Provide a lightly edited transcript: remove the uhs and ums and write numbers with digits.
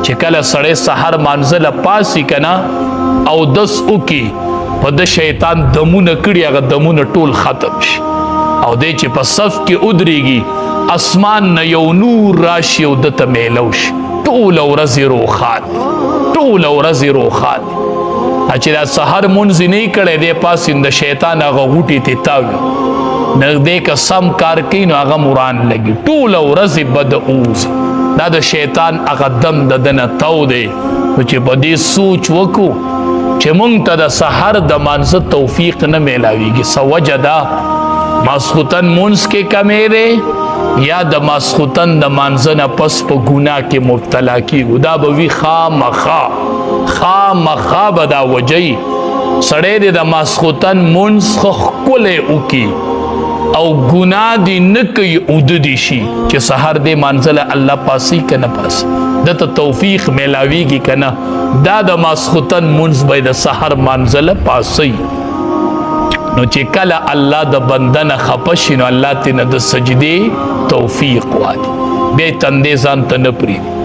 چې کله سړی سحر مانځله پاسي کنه او دس وکي په د شیطان دمونه کړي هغه دمونه ټول ختم شي او دی چې په صف کې ودرېږي اسمان نه یو نور راشي او دته میلو شي ټوله ورځ یې روښان چې دا سحر مونځ یې نه کړی دی پاسي د شیطان هغه غوټې ته تاوي نږدې که سم کار کوي نو هغه مران لګي ټوله ورځ یې بد اوځي دا د شیطان هغه دم د ده نه تو دی نو چې په دې سوچ وکړو چې مونږ ته د سحر د مانځه توفیق نه میلاویږي څه وجه ده ماسخوتن مونځ کې کمی دی یا د ماسخوتن د مانځه نه پس په ګناه کې مبتلا کیږو دا به وي خامخا به دا وجه وي سړی دی د ماسخوتن مونځ ښه ښکلی وکړي او ګناه دی نه کوي اوده دی شي چې سحر دی مانځله الله پاسي که نه پاسي دته توفیق میلاویږي که نه دا د ماسخوتن مونځ به د سحر مانځله پاسي نو چې کله الله د بنده نه خفه شي نو الله ترې نه د سجدې توفیق واخلي بیا یې تندې ځان ته نه پرېږدي